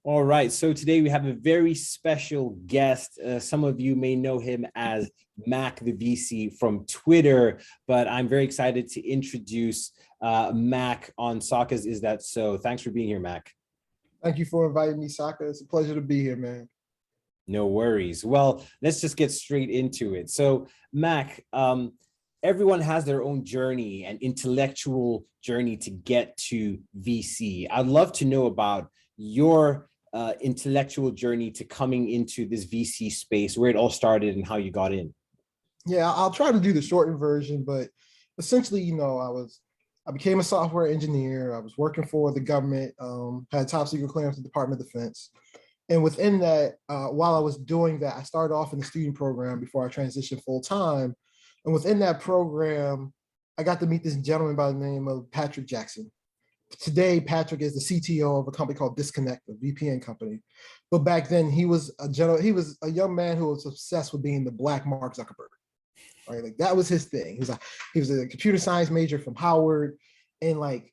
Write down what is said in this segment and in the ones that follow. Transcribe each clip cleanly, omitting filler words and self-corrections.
All right, so today we have a very special guest. Some of you may know him as Mac, the VC from Twitter, but I'm very excited to introduce Mac on Saka's Is That So? Thanks for being here, Mac. Thank you for inviting me, Saka. It's a pleasure to be here, man. No worries. Well, let's just get straight into it. So, Mac, everyone has their own journey and intellectual journey to get to VC. I'd love to know about your intellectual journey to coming into this VC space, where it all started and how you got in. Yeah, I'll try to do the shortened version, but essentially, I became a software engineer. I was working for the government, had top secret clearance with the Department of Defense. And within that, while I was doing that, I started off in the student program before I transitioned full time. And within that program, I got to meet this gentleman by the name of Patrick Jackson. Today, Patrick is the CTO of a company called Disconnect, a VPN company. But back then, he was a young man who was obsessed with being the Black Mark Zuckerberg. Right, like that was his thing. He was a computer science major from Howard, and like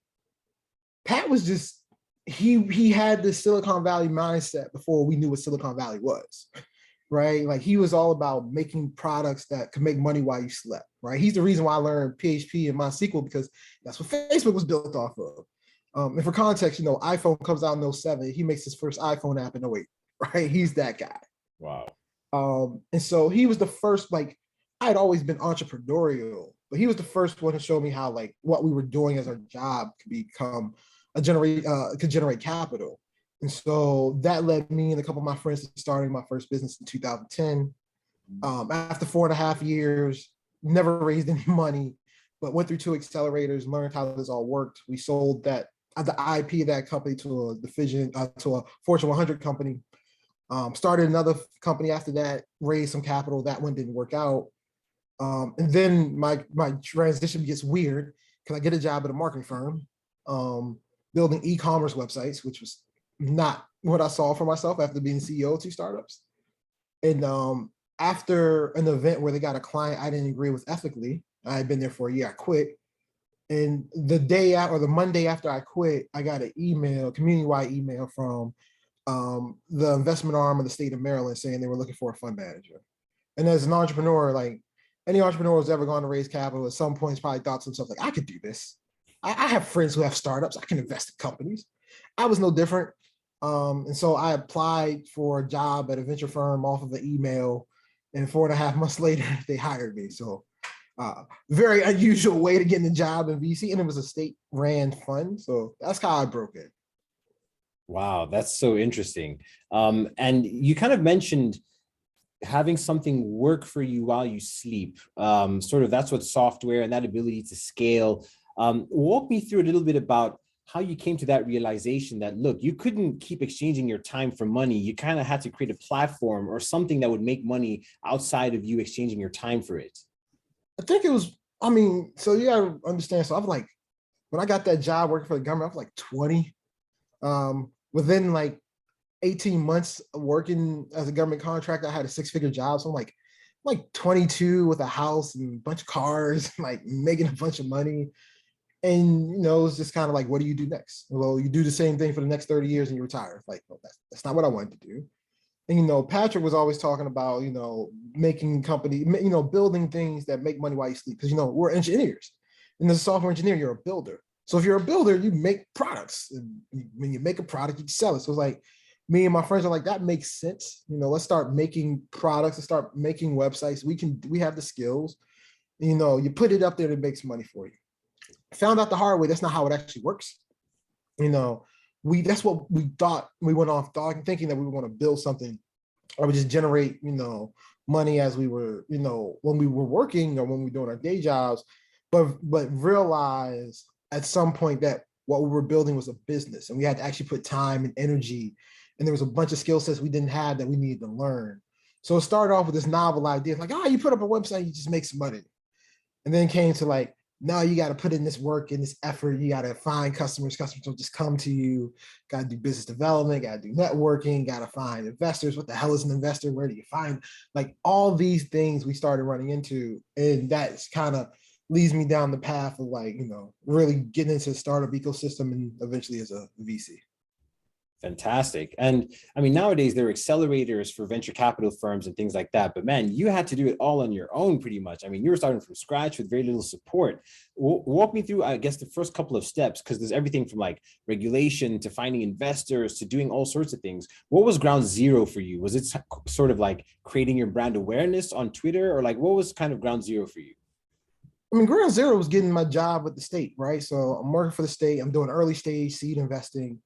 Pat was just he had the Silicon Valley mindset before we knew what Silicon Valley was. Right, like he was all about making products that could make money while you slept. Right, he's the reason why I learned PHP and MySQL, because that's what Facebook was built off of. And for context, iPhone comes out in 07. He makes his first iPhone app in 08. Right, he's that guy. Wow. And so he was the first, like, I had always been entrepreneurial, but he was the first one to show me how, like, what we were doing as our job could generate capital. And so that led me and a couple of my friends to starting my first business in 2010. After 4.5 years, never raised any money, but went through 2 accelerators, learned how this all worked. We sold the IP of that company to a division, to a Fortune 100 company. Started another company after that, raised some capital. That one didn't work out. And then my transition gets weird because I get a job at a marketing firm, building e-commerce websites, which was not what I saw for myself after being CEO of 2 startups. And after an event where they got a client I didn't agree with ethically, I had been there for a year, I quit. And the Monday after I quit, I got an email, community-wide email from the investment arm of the state of Maryland saying they were looking for a fund manager. And as an entrepreneur, like any entrepreneur who's ever gone to raise capital at some point has probably thought to themselves, like, I could do this. I have friends who have startups. I can invest in companies. I was no different. And so I applied for a job at a venture firm off of an email, and 4.5 months later, they hired me. So very unusual way to get in the job in VC, and it was a state-ran fund. So that's how I broke it. Wow, that's so interesting. And you kind of mentioned having something work for you while you sleep. Sort of that's what software and that ability to scale. Walk me through a little bit about how you came to that realization that, look, you couldn't keep exchanging your time for money. You kind of had to create a platform or something that would make money outside of you exchanging your time for it. I think it was, so you gotta understand. So when I got that job working for the government, I was like 20. Within like 18 months working as a government contractor, I had a 6-figure job. So I'm like 22 with a house and a bunch of cars, like making a bunch of money. And, it was just kind of like, what do you do next? Well, you do the same thing for the next 30 years and you retire. Like, well, that's not what I wanted to do. And, Patrick was always talking about, making building things that make money while you sleep. Because, we're engineers. And as a software engineer, you're a builder. So if you're a builder, you make products. And when you make a product, you sell it. So it's like, me and my friends are like, that makes sense. Let's start making products and start making websites. We have the skills. You put it up there, it makes money for you. Found out the hard way, that's not how it actually works. That's what we thought. We went off thinking that we were going to build something or we just generate, money as we were, when we were working or when we were doing our day jobs, but realize at some point that what we were building was a business and we had to actually put time and energy, and there was a bunch of skill sets we didn't have that we needed to learn. So it started off with this novel idea, like, you put up a website, you just make some money. And then came to like, no, you got to put in this work and this effort. You got to find customers. Customers don't just come to you. Got to do business development, got to do networking, got to find investors. What the hell is an investor? Where do you find, like, all these things we started running into? And that's kind of leads me down the path of, like, really getting into the startup ecosystem and eventually as a VC. Fantastic. And I mean, nowadays there are accelerators for venture capital firms and things like that. But man, you had to do it all on your own pretty much. I mean, you were starting from scratch with very little support. Walk me through, I guess, the first couple of steps, because there's everything from like regulation to finding investors to doing all sorts of things. What was ground zero for you? Was it sort of like creating your brand awareness on Twitter, or like what was kind of ground zero for you? I mean, ground zero was getting my job with the state, right? So I'm working for the state. I'm doing early stage seed investing.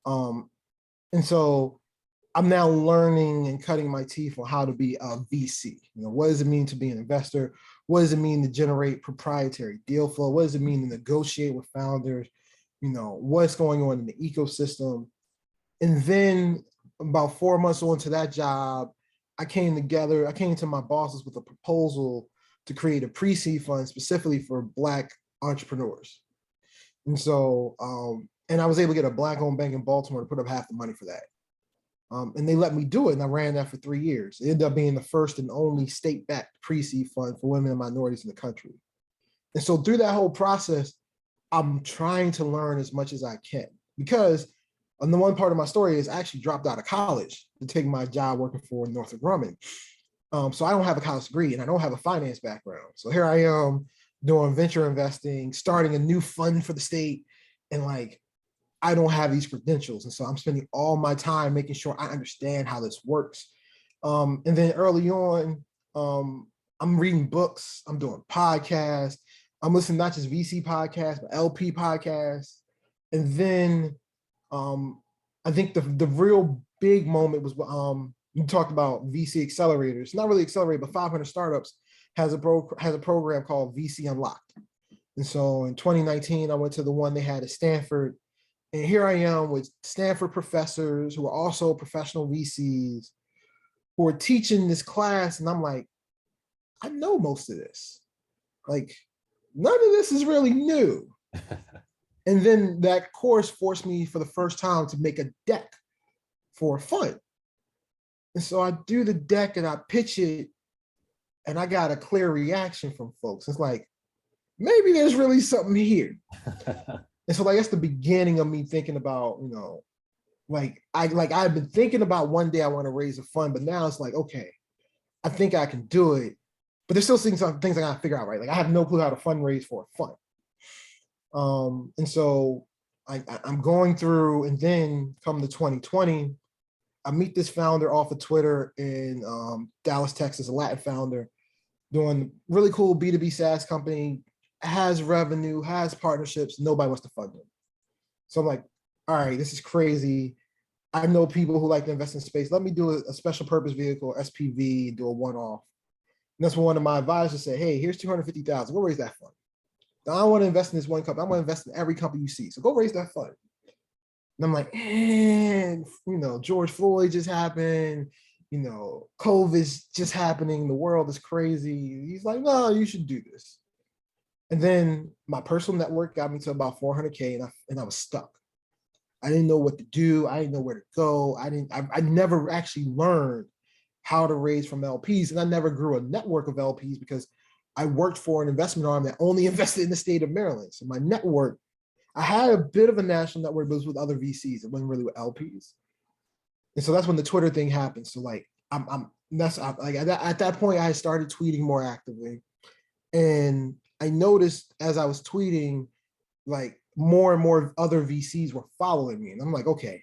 And so I'm now learning and cutting my teeth on how to be a VC. You know, what does it mean to be an investor? What does it mean to generate proprietary deal flow? What does it mean to negotiate with founders? You know, what's going on in the ecosystem? And then about 4 months on to that job, I came to my bosses with a proposal to create a pre-seed fund specifically for Black entrepreneurs. And so, and I was able to get a Black-owned bank in Baltimore to put up half the money for that. And they let me do it, and I ran that for 3 years. It ended up being the first and only state-backed pre-seed fund for women and minorities in the country. And so through that whole process, I'm trying to learn as much as I can, because the one part of my story is I actually dropped out of college to take my job working for Northrop Grumman. So I don't have a college degree and I don't have a finance background. So here I am doing venture investing, starting a new fund for the state, and like, I don't have these credentials. And so I'm spending all my time making sure I understand how this works. And then early on, I'm reading books, I'm doing podcasts, I'm listening not just VC podcasts, but LP podcasts. And then I think the real big moment was you talked about VC accelerators, not really accelerator, but 500 Startups has a program called VC Unlocked. And so in 2019, I went to the one they had at Stanford. And here I am with Stanford professors who are also professional VCs who are teaching this class. And I'm like, I know most of this. Like, none of this is really new. And then that course forced me for the first time to make a deck for a fund. And so I do the deck and I pitch it, and I got a clear reaction from folks. It's like, maybe there's really something here. And so like, that's the beginning of me thinking about, you know, I've been thinking about one day I want to raise a fund, but now it's like, okay, I think I can do it, but there's still some things I gotta figure out, right? Like I have no clue how to fundraise for a fund. And so I'm going through, and then come to 2020, I meet this founder off of Twitter in Dallas, Texas, a Latin founder doing really cool B2B SaaS company, has revenue, has partnerships, nobody wants to fund him. So I'm like, all right, this is crazy. I know people who like to invest in space. Let me do a special purpose vehicle, SPV, do a one-off. And that's when one of my advisors said, hey, here's 250,000, go raise that fund. I don't want to invest in this one company. I want to invest in every company you see. So go raise that fund. And I'm like, you know, George Floyd just happened. You know, COVID's just happening. The world is crazy. He's like, no, you should do this. And then my personal network got me to about 400K, and I was stuck. I didn't know what to do. I didn't know where to go. I never actually learned how to raise from LPs, and I never grew a network of LPs because I worked for an investment arm that only invested in the state of Maryland. So my network, I had a bit of a national network, but it was with other VCs. It wasn't really with LPs. And so that's when the Twitter thing happened. So like, at that point, I started tweeting more actively, and I noticed as I was tweeting, like more and more other VCs were following me. And I'm like, okay,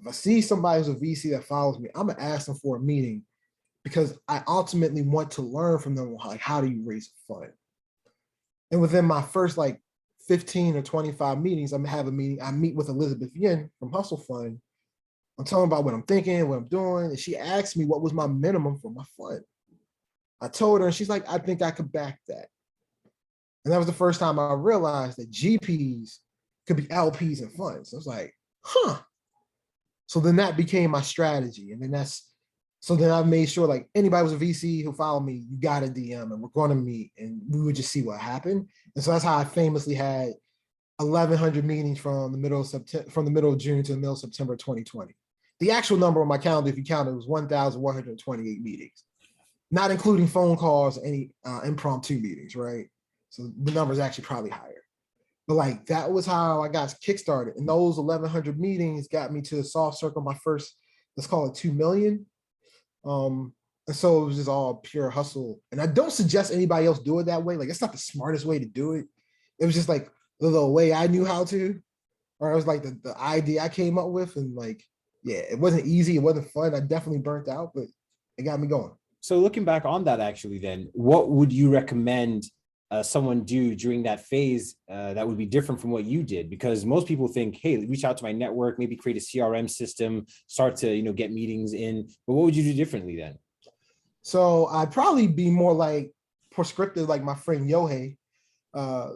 if I see somebody who's a VC that follows me, I'm gonna ask them for a meeting, because I ultimately want to learn from them, like, how do you raise a fund? And within my first like 15 or 25 meetings, I'm gonna have a meeting. I meet with Elizabeth Yin from Hustle Fund. I'm telling about what I'm thinking, what I'm doing. And she asked me what was my minimum for my fund. I told her, and she's like, I think I could back that. And that was the first time I realized that GPs could be LPs and funds. I was like, huh. So then that became my strategy. And then so then I made sure like anybody was a VC who followed me, you got a DM and we're going to meet, and we would just see what happened. And so that's how I famously had 1,100 meetings from the middle of June to the middle of September 2020. The actual number on my calendar, if you count it, was 1,128 meetings, not including phone calls, any impromptu meetings, right? So the number is actually probably higher. But like that was how I got kickstarted. And those 1,100 meetings got me to the soft circle, my first, let's call it 2 million. And so it was just all pure hustle. And I don't suggest anybody else do it that way. Like it's not the smartest way to do it. It was just like the way I knew how to, or it was like the idea I came up with. And like, yeah, it wasn't easy. It wasn't fun. I definitely burnt out, but it got me going. So looking back on that, actually, then what would you recommend someone do during that phase that would be different from what you did? Because most people think, hey, reach out to my network, maybe create a CRM system, start to get meetings in. But what would you do differently then? So I'd probably be more like prescriptive, like my friend Yohei.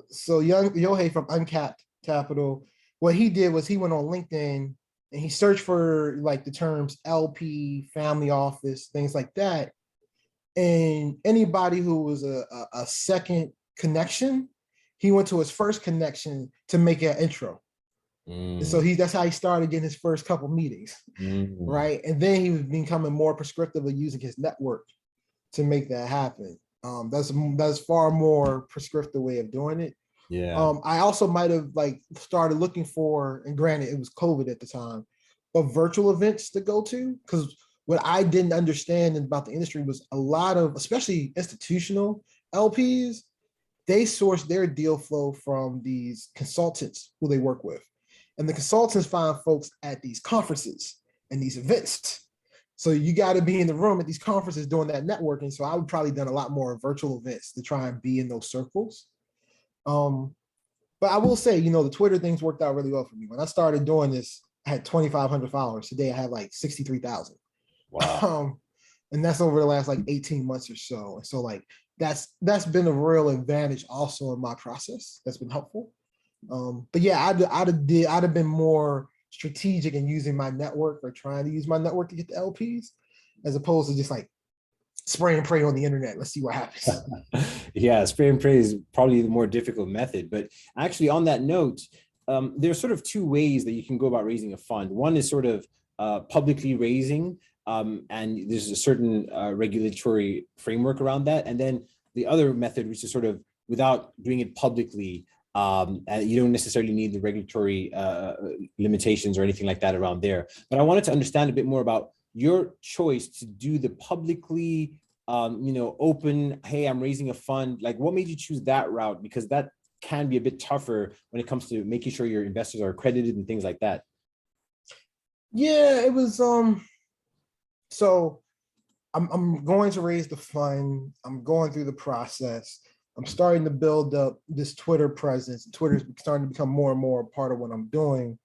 So young Yohei from Uncapped Capital, what he did was he went on LinkedIn and he searched for like the terms LP, family office, things like that. And anybody who was a second connection, he went to his first connection to make an intro. And so that's how he started getting his first couple meetings, right? And then he was becoming more prescriptive of using his network to make that happen. That's far more prescriptive way of doing it. Yeah. I also might have like started looking for, and granted it was COVID at the time, but virtual events to go to, because what I didn't understand about the industry was a lot of, especially institutional LPs, they source their deal flow from these consultants who they work with. And the consultants find folks at these conferences and these events. So you got to be in the room at these conferences doing that networking. So I would probably done a lot more virtual events to try and be in those circles. But I will say, the Twitter things worked out really well for me. When I started doing this, I had 2,500 followers. Today I have like 63,000. Wow. And that's over the last like 18 months or so. And so like that's been a real advantage also in my process. That's been helpful. But yeah, I'd have been more strategic in using my network, or trying to use my network to get the LPs, as opposed to just like spray and pray on the internet. Let's see what happens. Yeah, spray and pray is probably the more difficult method. But actually, on that note, there's sort of two ways that you can go about raising a fund. One is sort of publicly raising, and there's a certain regulatory framework around that. And then the other method, which is sort of without doing it publicly, and you don't necessarily need the regulatory limitations or anything like that around there. But I wanted to understand a bit more about your choice to do the publicly, open, hey, I'm raising a fund. Like, what made you choose that route? Because that can be a bit tougher when it comes to making sure your investors are accredited and things like that. Yeah, it was, so I'm going to raise the fund. I'm going through the process. I'm starting to build up this Twitter presence. Twitter's starting to become more and more a part of what I'm doing.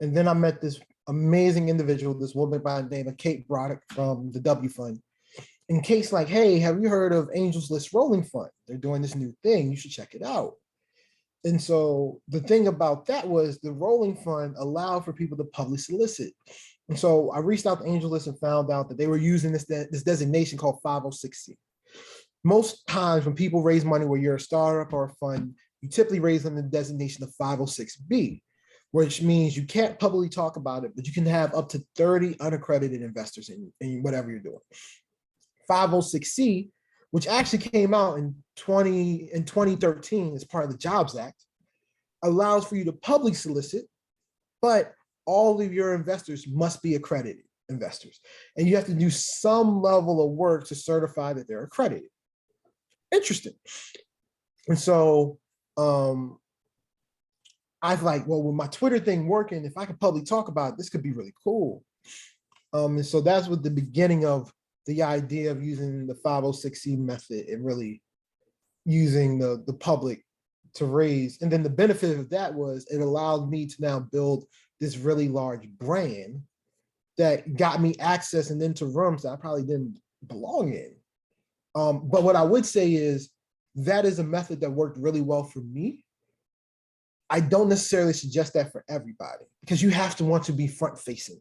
And then I met this amazing individual, this woman by the name of Kate Broderick from the W Fund. And Kate's like, hey, have you heard of Angels List Rolling Fund? They're doing this new thing. You should check it out. And so the thing about that was the Rolling Fund allowed for people to publicly solicit. And so I reached out to Angel List and found out that they were using this designation called 506C. Most times when people raise money where you're a startup or a fund, you typically raise them in the designation of 506B, which means you can't publicly talk about it, but you can have up to 30 unaccredited investors in whatever you're doing. 506C, which actually came out in 2013 as part of the Jobs Act, allows for you to publicly solicit, but all of your investors must be accredited investors. And you have to do some level of work to certify that they're accredited. Interesting. And so I was like, well, with my Twitter thing working, if I could publicly talk about it, this could be really cool. And so that's what the beginning of the idea of using the 506C method and really using the public to raise. And then the benefit of that was it allowed me to now build this really large brand that got me access and into rooms that I probably didn't belong in. But what I would say is that is a method that worked really well for me. I don't necessarily suggest that for everybody, because you have to want to be front facing,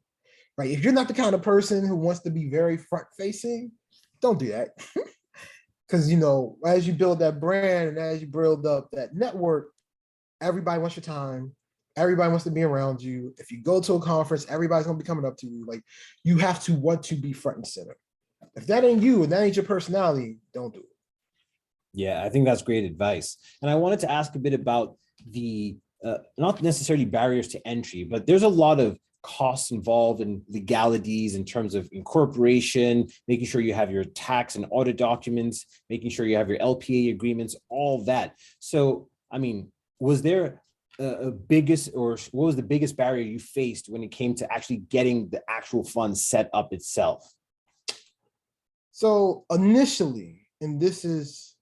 right? If you're not the kind of person who wants to be very front facing, don't do that. Because, as you build that brand and as you build up that network, everybody wants your time. Everybody wants to be around you. If you go to a conference, everybody's going to be coming up to you. Like, you have to want to be front and center. If that ain't you and that ain't your personality, don't do it. Yeah, I think that's great advice. And I wanted to ask a bit about the not necessarily barriers to entry, but there's a lot of costs involved in legalities in terms of incorporation, making sure you have your tax and audit documents, making sure you have your LPA agreements, all that. So, I mean, was there a biggest, or what was the biggest barrier you faced when it came to actually getting the actual fund set up itself? So initially, and this is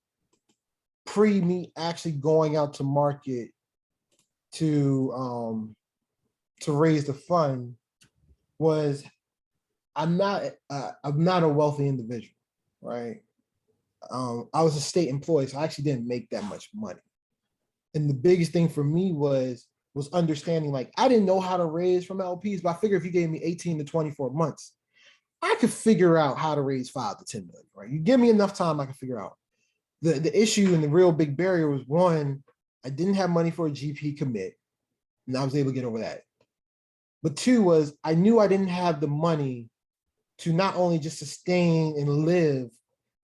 pre me actually going out to market to raise the fund, was I'm not a wealthy individual, right? I was a state employee, so I actually didn't make that much money. And the biggest thing for me was understanding, like, I didn't know how to raise from LPs, but I figured if you gave me 18 to 24 months, I could figure out how to raise 5 to 10 million, right? You give me enough time, I can figure out. The issue and the real big barrier was, one, I didn't have money for a GP commit, and I was able to get over that. But two was, I knew I didn't have the money to not only just sustain and live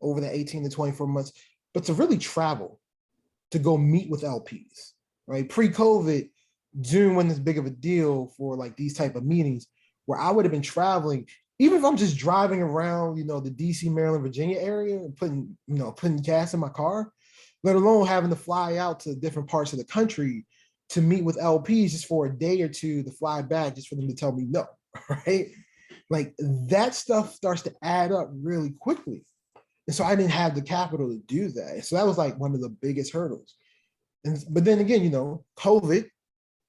over the 18 to 24 months, but to really travel, to go meet with LPs, right? Pre-COVID, Zoom wasn't as big of a deal for like these type of meetings, where I would have been traveling, even if I'm just driving around, the DC, Maryland, Virginia area and putting gas in my car, let alone having to fly out to different parts of the country to meet with LPs just for a day or two to fly back just for them to tell me no, right? Like, that stuff starts to add up really quickly. And so I didn't have the capital to do that. So that was like one of the biggest hurdles. But then again, COVID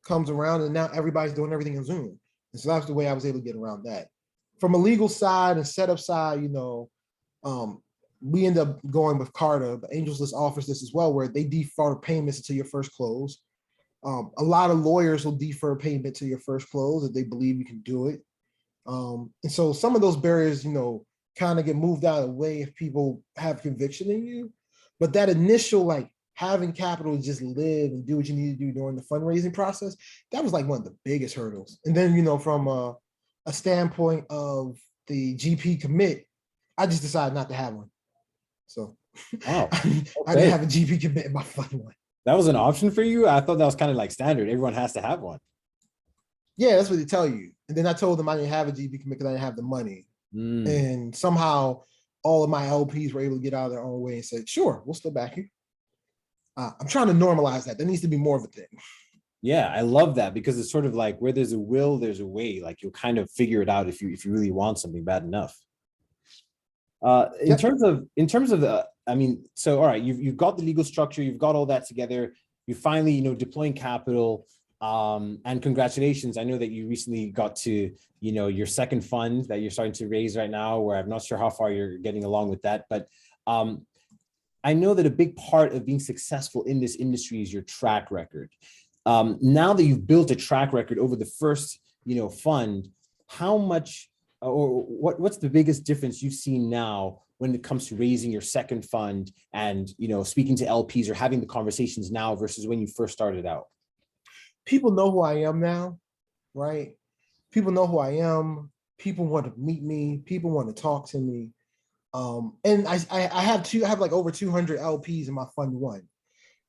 comes around and now everybody's doing everything on Zoom. And so that's the way I was able to get around that. From a legal side and setup side, we end up going with Carta, but Angels List offers this as well, where they defer payments until your first close. A lot of lawyers will defer payment to your first close if they believe you can do it. And so some of those barriers, kind of get moved out of the way if people have conviction in you. But that initial, like, having capital to just live and do what you need to do during the fundraising process, that was like one of the biggest hurdles. And then, from a standpoint of the GP commit, I just decided not to have one. So Wow. Okay. I didn't have a GP commit in my fund one. That was an option for you? I thought that was kind of like standard. Everyone has to have one. Yeah, that's what they tell you. And then I told them I didn't have a GP commit because I didn't have the money. And somehow all of my LPs were able to get out of their own way and said, sure, we'll still back you. I'm trying to normalize that. There needs to be more of a thing. Yeah, I love that, because it's sort of like where there's a will, there's a way. Like, you'll kind of figure it out if you really want something bad enough. In terms of the, I mean, so all right, you've got the legal structure, you've got all that together. You finally, deploying capital. And congratulations. I know that you recently got to, your second fund that you're starting to raise right now, where I'm not sure how far you're getting along with that. But I know that a big part of being successful in this industry is your track record. Now that you've built a track record over the first, fund, how much, or what's the biggest difference you've seen now when it comes to raising your second fund and, speaking to LPs or having the conversations now versus when you first started out? People know who I am now, right? People know who I am. People want to meet me. People want to talk to me. And I have like over 200 LPs in my fund one,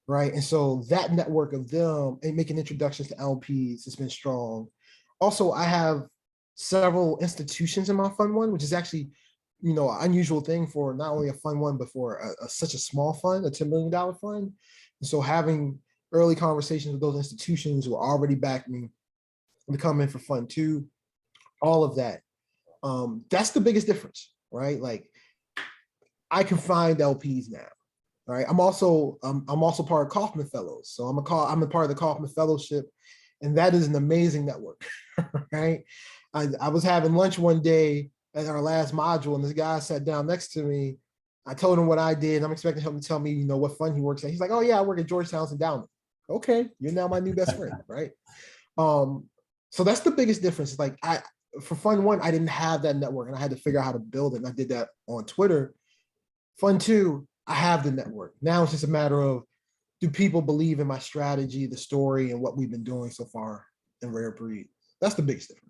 right? And so that network of them and making introductions to LPs has been strong. Also, I have several institutions in my fund one, which is actually, an unusual thing for not only a fund one, but for such a small fund, a $10 million fund. And so having early conversations with those institutions who already backed me to come in for fund two, all of that. That's the biggest difference, right? Like, I can find LPs now, right? I'm also part of Kaufman Fellows. So I'm a part of the Kaufman Fellowship, and that is an amazing network, right? I was having lunch one day at our last module, and this guy sat down next to me. I told him what I did. I'm expecting him to tell me, what fund he works at. He's like, oh yeah, I work at Georgetown's endowment. Okay, you're now my new best friend, right? So that's the biggest difference. Like, for fund one, I didn't have that network, and I had to figure out how to build it. And I did that on Twitter. Fund two, I have the network. Now it's just a matter of, do people believe in my strategy, the story, and what we've been doing so far in Rarebreed? That's the biggest difference.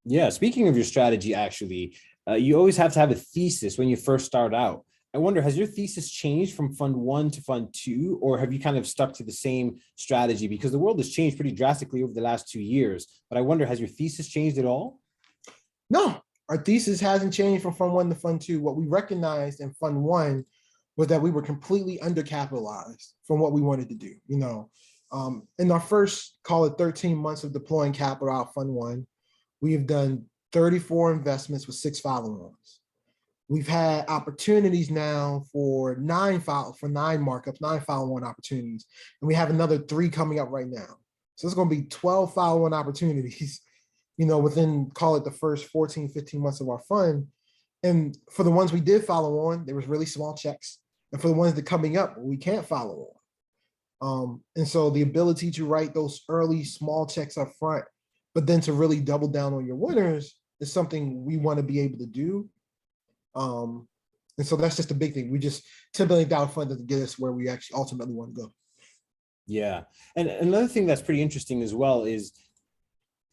Yeah, speaking of your strategy, actually, you always have to have a thesis when you first start out. I wonder, has your thesis changed from fund one to fund two, or have you kind of stuck to the same strategy? Because the world has changed pretty drastically over the last 2 years, but I wonder, has your thesis changed at all? No, our thesis hasn't changed from fund one to fund two. What we recognized in fund one was that we were completely undercapitalized from what we wanted to do. In our first, call it 13 months of deploying capital out fund one, we have done 34 investments with 6 follow-ons. We've had opportunities now for 9 markups, 9 follow-on opportunities, and we have another 3 coming up right now. So it's going to be 12 follow-on opportunities, within, call it the first 14, 15 months of our fund. And for the ones we did follow on, there was really small checks. And for the ones that are coming up, we can't follow on. And so the ability to write those early small checks up front, but then to really double down on your winners is something we want to be able to do. And so that's just a big thing. We just $10 billion fund doesn't get us where we actually ultimately want to go. Yeah. And another thing that's pretty interesting as well is,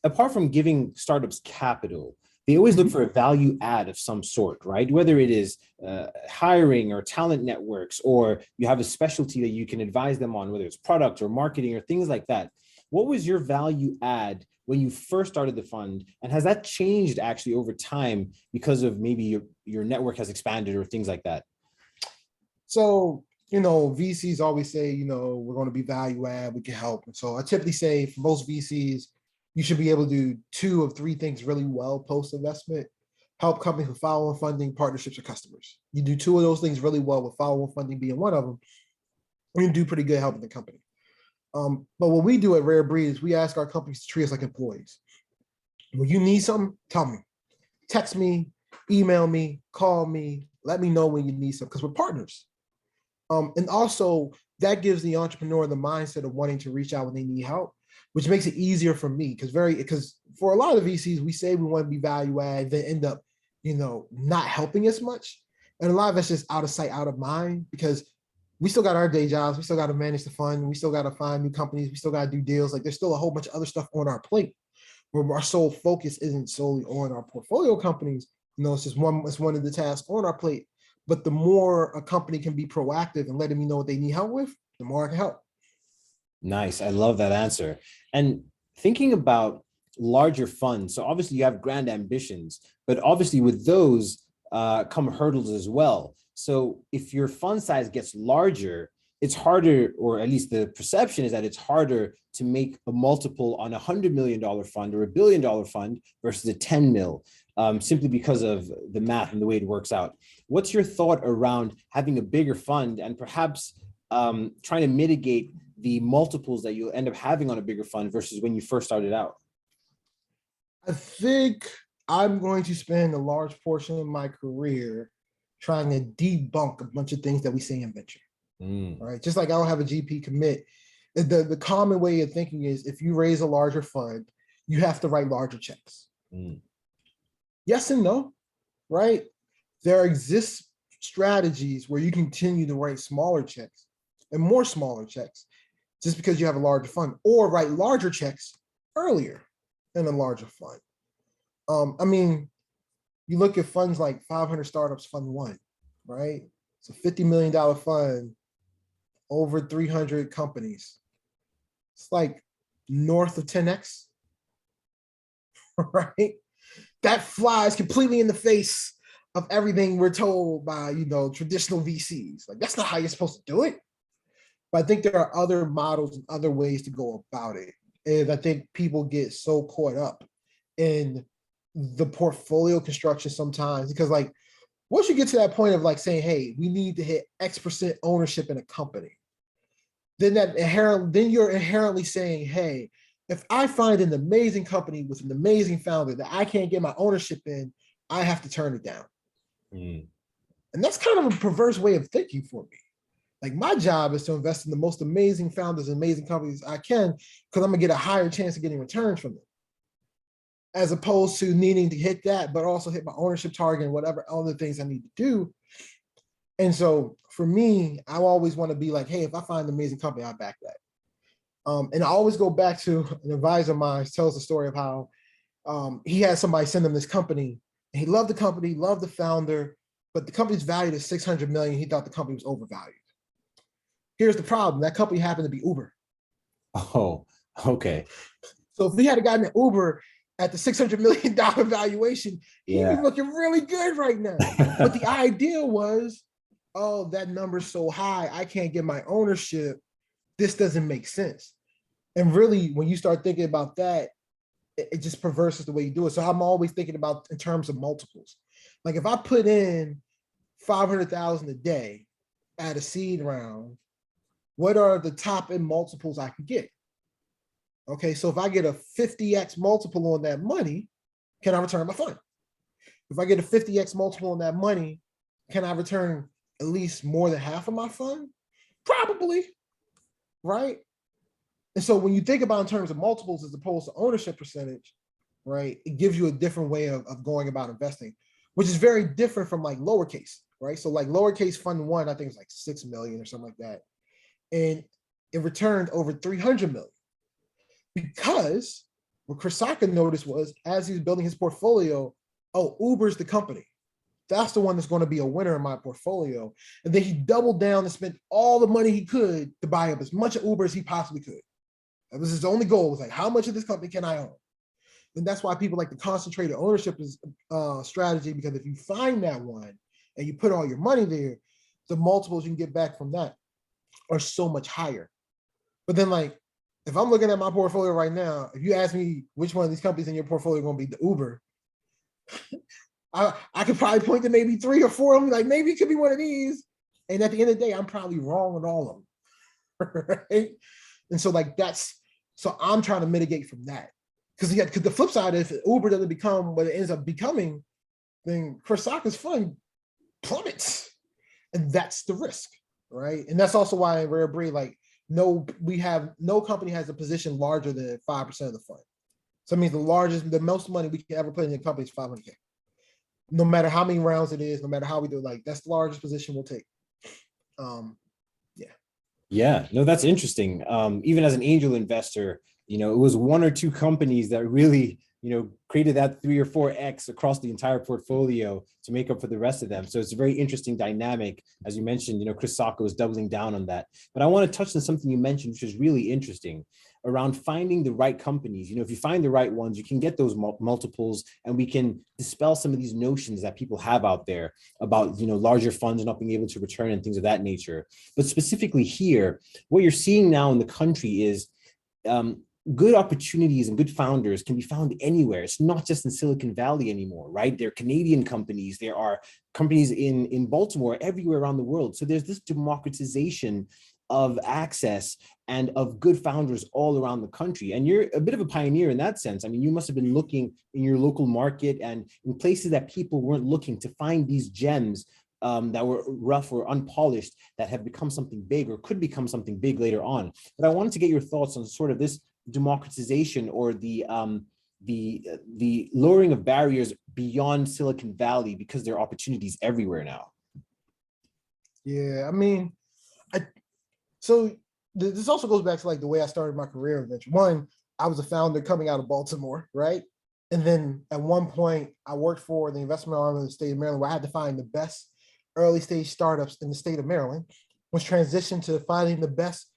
apart from giving startups capital, they always look for a value add of some sort, right? Whether it is hiring or talent networks, or you have a specialty that you can advise them on, whether it's product or marketing or things like that. What was your value add when you first started the fund? And has that changed actually over time because of maybe your network has expanded or things like that? So, VCs always say, we're going to be value add, we can help. And so I typically say for most VCs, you should be able to do 2 of 3 things really well post-investment: help companies with follow-on funding, partnerships, or customers. You do 2 of those things really well, with follow-on funding being one of them, you do pretty good helping the company. But what we do at Rarebreed is we ask our companies to treat us like employees. When you need something, tell me. Text me, email me, call me, let me know when you need something, because we're partners. And also, that gives the entrepreneur the mindset of wanting to reach out when they need help, which makes it easier for me, because for a lot of VCs, we say we want to be value add, then end up, not helping as much. And a lot of that's just out of sight, out of mind, because we still got our day jobs, we still got to manage the fund, we still got to find new companies, we still got to do deals. Like, there's still a whole bunch of other stuff on our plate, where our sole focus isn't solely on our portfolio companies. It's just one of the tasks on our plate. But the more a company can be proactive and letting me know what they need help with, the more I can help. Nice. I love that answer. And thinking about larger funds, so obviously you have grand ambitions, but obviously with those come hurdles as well. So if your fund size gets larger, it's harder, or at least the perception is that it's harder to make a multiple on $100 million fund or $1 billion fund versus a 10 mil, simply because of the math and the way it works out. What's your thought around having a bigger fund and perhaps trying to mitigate the multiples that you'll end up having on a bigger fund versus when you first started out? I think I'm going to spend a large portion of my career trying to debunk a bunch of things that we see in venture. Right? Just like I don't have a GP commit. The common way of thinking is, if you raise a larger fund, you have to write larger checks. Yes and no, right? There exists strategies where you continue to write smaller checks and more smaller checks just because you have a larger fund, or write larger checks earlier in a larger fund. You look at funds like 500 Startups Fund 1, right? It's a $50 million fund, over 300 companies. It's like north of 10x, right? That flies completely in the face of everything we're told by, traditional VCs. Like, that's not how you're supposed to do it. But I think there are other models and other ways to go about it. And I think people get so caught up in the portfolio construction sometimes, because like, once you get to that point of like saying, hey, we need to hit X% ownership in a company, then you're inherently saying, hey, if I find an amazing company with an amazing founder that I can't get my ownership in, I have to turn it down. And that's kind of a perverse way of thinking for me. Like, my job is to invest in the most amazing founders and amazing companies I can, because I'm gonna get a higher chance of getting returns from them, as opposed to needing to hit that, but also hit my ownership target and whatever other things I need to do. And so for me, I always want to be like, hey, if I find an amazing company, I back that. And I always go back to an advisor of mine tells the story of how he had somebody send him this company, and he loved the company, loved the founder, but the company's valued at 600 million. He thought the company was overvalued. Here's the problem. That company happened to be Uber. Oh, okay. So if we had gotten an Uber at the $600 million valuation, he'd be looking really good right now. But the idea was, oh, that number's so high, I can't get my ownership. This doesn't make sense. And really, when you start thinking about that, it just perverses the way you do it. So I'm always thinking about in terms of multiples. Like if I put in 500,000 a day at a seed round, what are the top end multiples I can get? Okay, so if I get a 50x multiple on that money, can I return my fund? If I get a 50x multiple on that money, can I return at least more than half of my fund? Probably, right? And so when you think about in terms of multiples as opposed to ownership percentage, right, it gives you a different way of going about investing, which is very different from like lowercase, right? So like lowercase fund one, I think it's like 6 million or something like that. And it returned over 300 million. Because what Chris Saka noticed was as he was building his portfolio, oh, Uber's the company. That's the one that's going to be a winner in my portfolio. And then he doubled down and spent all the money he could to buy up as much of Uber as he possibly could. That was his only goal, was like, how much of this company can I own? And that's why people like the concentrated ownership is strategy, because if you find that one and you put all your money there, the multiples you can get back from that are so much higher. But then like, if I'm looking at my portfolio right now, if you ask me which one of these companies in your portfolio are going to be the Uber, I could probably point to maybe 3 or 4 of them, like maybe it could be one of these. And at the end of the day, I'm probably wrong on all of them. Right? And so like so I'm trying to mitigate from that. Because the flip side, if Uber doesn't become what it ends up becoming, then Chris Saka's fund plummets. And that's the risk, right? And that's also why in Rarebreed, like, no company has a position larger than 5% of the fund. So it means the most money we can ever put in the company is 500K. No matter how many rounds it is, no matter how we do it, like that's the largest position we'll take. Yeah, no, that's interesting. Even as an angel investor, it was 1 or 2 companies that really, created that 3 or 4x across the entire portfolio to make up for the rest of them. So it's a very interesting dynamic. As you mentioned, Chris Saka was doubling down on that. But I want to touch on something you mentioned, which is really interesting around finding the right companies. If you find the right ones, you can get those multiples, and we can dispel some of these notions that people have out there about, larger funds not being able to return and things of that nature. But specifically here, what you're seeing now in the country is good opportunities and good founders can be found anywhere. It's not just in Silicon Valley anymore, right? There are Canadian companies, there are companies in Baltimore, everywhere around the world. So there's this democratization of access and of good founders all around the country. And you're a bit of a pioneer in that sense. I mean, you must have been looking in your local market and in places that people weren't looking to find these gems that were rough or unpolished that have become something big or could become something big later on. But I wanted to get your thoughts on sort of this democratization or the lowering of barriers beyond Silicon Valley, because there are opportunities everywhere now. Yeah, I mean, so this also goes back to like the way I started my career in venture. One, I was a founder coming out of Baltimore, right? And then at one point I worked for the investment arm of the state of Maryland, where I had to find the best early stage startups in the state of Maryland, which transitioned to finding the best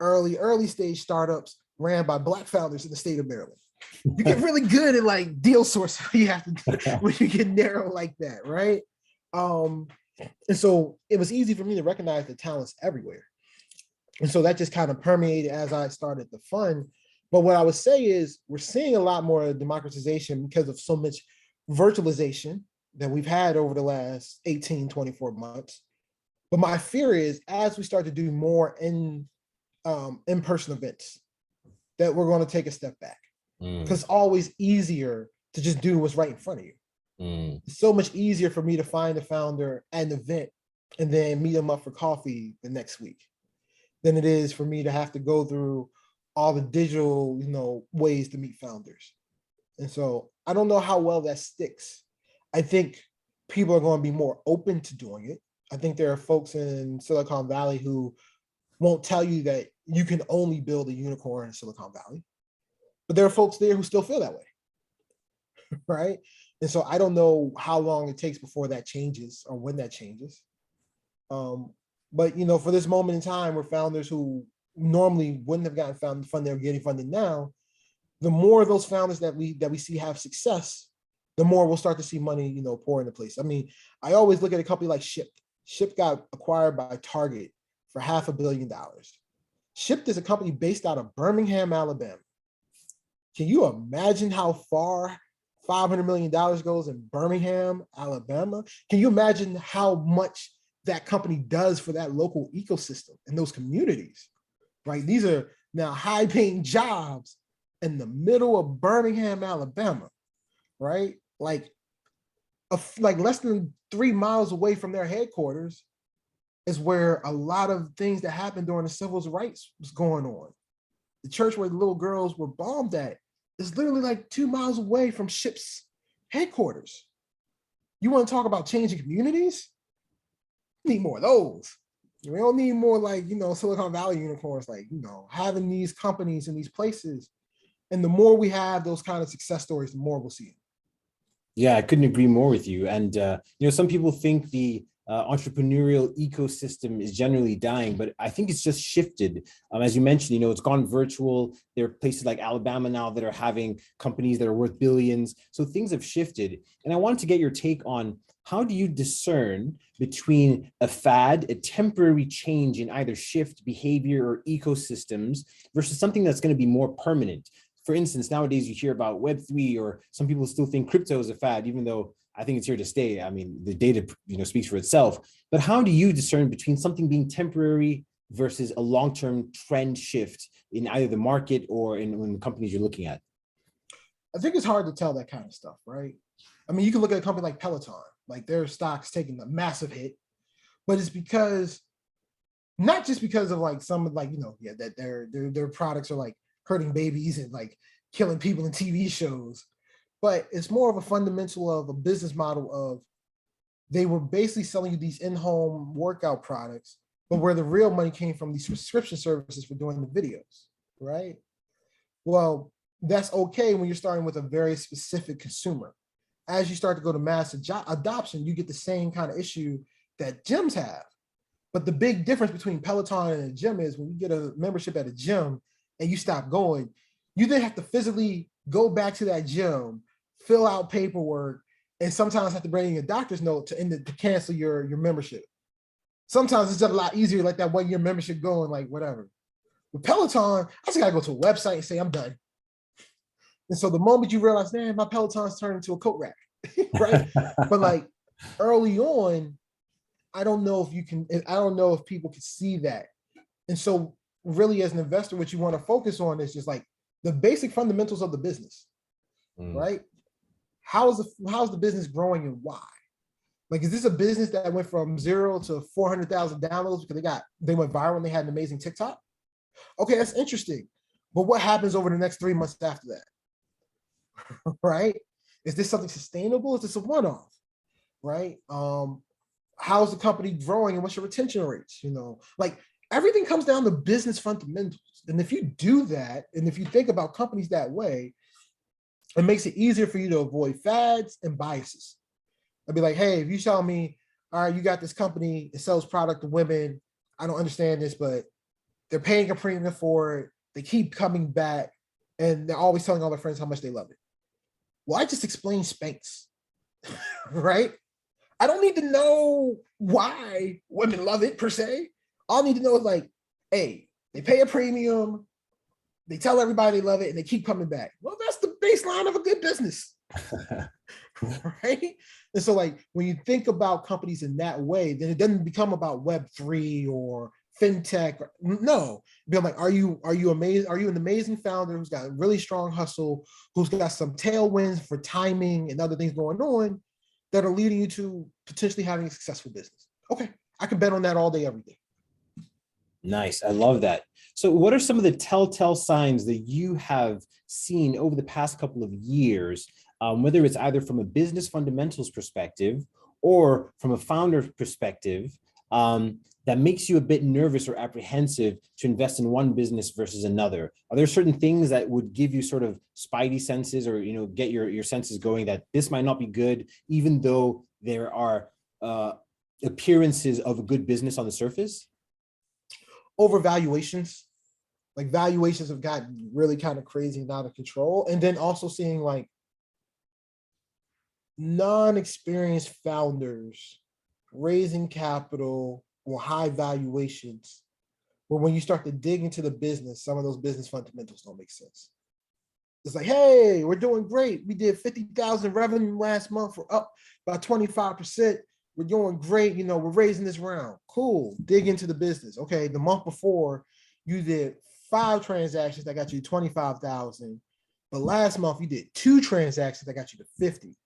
early stage startups ran by Black founders in the state of Maryland. You get really good at like deal sourcing you have to when you get narrow like that, right? And so it was easy for me to recognize the talents everywhere. And so that just kind of permeated as I started the fund. But what I would say is we're seeing a lot more democratization because of so much virtualization that we've had over the last 18, 24 months. But my fear is as we start to do more in-person events, that we're going to take a step back. Because it's always easier to just do what's right in front of you. It's so much easier for me to find a founder at an event and then meet them up for coffee the next week than it is for me to have to go through all the digital, ways to meet founders. And so I don't know how well that sticks. I think people are going to be more open to doing it. I think there are folks in Silicon Valley who won't tell you that you can only build a unicorn in Silicon Valley, but there are folks there who still feel that way. right? And so I don't know how long it takes before that changes or when that changes. But for this moment in time, where founders who normally wouldn't have gotten funded are getting funded now, the more of those founders that we see have success, the more we'll start to see money, pour into place. I mean, I always look at a company like Shipt. Shipt got acquired by Target for $500 million. Shipt is a company based out of Birmingham, Alabama. Can you imagine how far $500 million goes in Birmingham, Alabama? Can you imagine how much that company does for that local ecosystem and those communities, right? These are now high-paying jobs in the middle of Birmingham, Alabama, right? Like less than 3 miles away from their headquarters is where a lot of things that happened during the civil rights was going on. The church where the little girls were bombed at is literally like 2 miles away from Shipt's headquarters. You want to talk about changing communities? Need more of those. We don't need more like, Silicon Valley unicorns, like, having these companies in these places. And the more we have those kind of success stories, the more we'll see it. Yeah, I couldn't agree more with you. And, some people think the entrepreneurial ecosystem is generally dying, but I think it's just shifted. As you mentioned, it's gone virtual. There are places like Alabama now that are having companies that are worth billions. So things have shifted. And I wanted to get your take on, how do you discern between a fad, a temporary change in either shift behavior or ecosystems, versus something that's going to be more permanent? For instance, nowadays you hear about Web3, or some people still think crypto is a fad, even though I think it's here to stay. I mean, the data, speaks for itself. But how do you discern between something being temporary versus a long-term trend shift in either the market or in the companies you're looking at? I think it's hard to tell that kind of stuff, right? I mean, you can look at a company like Peloton, like their stock's taking a massive hit, but it's because, not just because of like some of that their products are like hurting babies and like killing people in TV shows, but it's more of a fundamental of a business model of, they were basically selling you these in-home workout products, but where the real money came from these subscription services for doing the videos, right? Well, that's okay when you're starting with a very specific consumer. As you start to go to mass adoption, you get the same kind of issue that gyms have. But the big difference between Peloton and a gym is, when you get a membership at a gym and you stop going, you then have to physically go back to that gym, fill out paperwork, and sometimes have to bring in a doctor's note to cancel your membership. Sometimes it's just a lot easier, like that 1 year membership going, like whatever. With Peloton, I just gotta go to a website and say I'm done. And so the moment you realize, man, my Peloton's turned into a coat rack, right? But like early on, I don't know if people can see that. And so really, as an investor, what you want to focus on is just like the basic fundamentals of the business, right? How's the business growing and why? Like, is this a business that went from 0 to 400,000 downloads because they went viral and they had an amazing TikTok? Okay, that's interesting. But what happens over the next 3 months after that? Right? Is this something sustainable? Is this a one-off? Right? How's the company growing and what's your retention rates? Like everything comes down to business fundamentals. And if you do that, and if you think about companies that way, it makes it easier for you to avoid fads and biases. I'd be like, hey, if you tell me, all right, you got this company, it sells product to women, I don't understand this, but they're paying a premium for it, they keep coming back, and they're always telling all their friends how much they love it. Well, I just explained Spanx, right? I don't need to know why women love it per se. All I need to know is like, hey, they pay a premium, they tell everybody they love it, and they keep coming back. Well, that's the baseline of a good business, right? And so like, when you think about companies in that way, then it doesn't become about Web3 or fintech. No, be like, are you amazing? Are you an amazing founder who's got a really strong hustle, who's got some tailwinds for timing and other things going on that are leading you to potentially having a successful business? Okay, I can bet on that all day, every day. Nice. I love that. So what are some of the telltale signs that you have seen over the past couple of years, whether it's either from a business fundamentals perspective or from a founder perspective, that makes you a bit nervous or apprehensive to invest in one business versus another? Are there certain things that would give you sort of spidey senses, or, get your senses going that this might not be good, even though there are appearances of a good business on the surface? Over valuations, like valuations have gotten really kind of crazy and out of control. And then also seeing like non-experienced founders raising capital or high valuations, where when you start to dig into the business, some of those business fundamentals don't make sense. It's like, hey, we're doing great. We did 50,000 revenue last month. We're up by 25%. We're doing great. We're raising this round. Cool. Dig into the business. Okay, the month before you did 5 transactions that got you 25,000, but last month you did 2 transactions that got you to 50.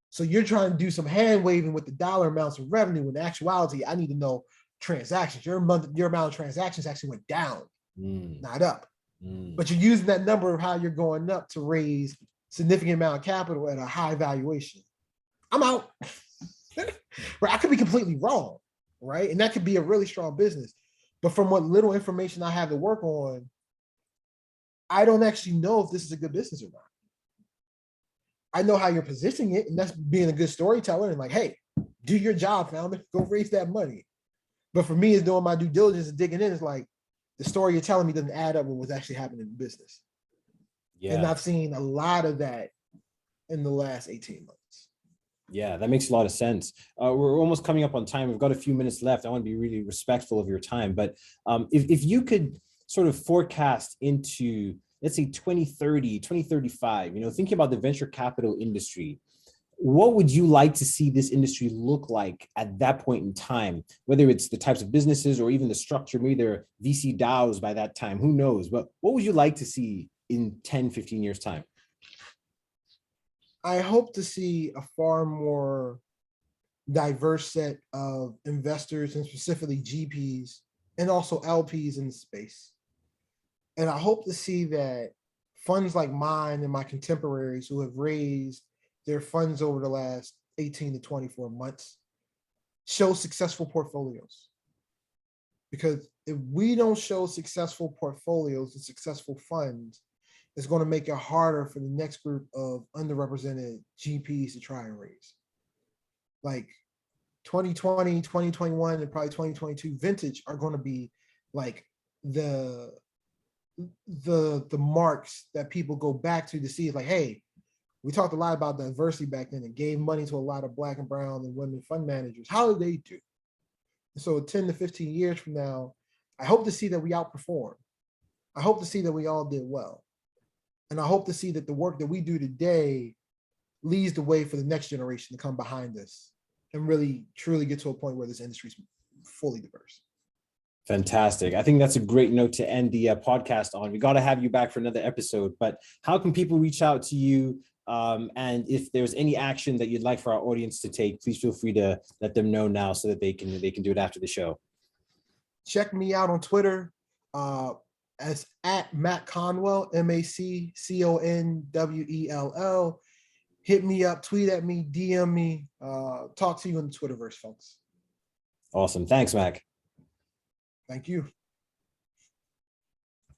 So you're trying to do some hand waving with the dollar amounts of revenue. In actuality, I need to know transactions. Your amount of transactions actually went down, not up. But you're using that number of how you're going up to raise significant amount of capital at a high valuation. I'm out. Right? I could be completely wrong, right? And that could be a really strong business. But from what little information I have to work on, I don't actually know if this is a good business or not. I know how you're positioning it, and that's being a good storyteller and like, hey, do your job, founder, go raise that money. But for me, it's doing my due diligence and digging in. It's like the story you're telling me doesn't add up with what's actually happening in the business. Yeah. And I've seen a lot of that in the last 18 months. Yeah, that makes a lot of sense. We're almost coming up on time. We've got a few minutes left. I want to be really respectful of your time. But if you could sort of forecast into, let's say 2030, 2035, thinking about the venture capital industry, what would you like to see this industry look like at that point in time? Whether it's the types of businesses or even the structure, maybe they're VC DAOs by that time, who knows? But what would you like to see in 10, 15 years time? I hope to see a far more diverse set of investors, and specifically GPs and also LPs in the space. And I hope to see that funds like mine and my contemporaries who have raised their funds over the last 18 to 24 months show successful portfolios. Because if we don't show successful portfolios and successful funds, it's going to make it harder for the next group of underrepresented GPs to try and raise. Like 2020, 2021, and probably 2022 vintage are going to be like the marks that people go back to see. Like, hey, we talked a lot about diversity back then and gave money to a lot of Black and brown and women fund managers. How did they do? So 10 to 15 years from now, I hope to see that we outperform. I hope to see that we all did well. And I hope to see that the work that we do today leads the way for the next generation to come behind us and really, truly get to a point where this industry is fully diverse. Fantastic. I think that's a great note to end the podcast on. We got to have you back for another episode, but how can people reach out to you? And if there's any action that you'd like for our audience to take, please feel free to let them know now so that they can do it after the show. Check me out on Twitter as at Mac Conwell, MacConwell. Hit me up, tweet at me, DM me, talk to you in the Twitterverse, folks. Awesome. Thanks, Mac. Thank you.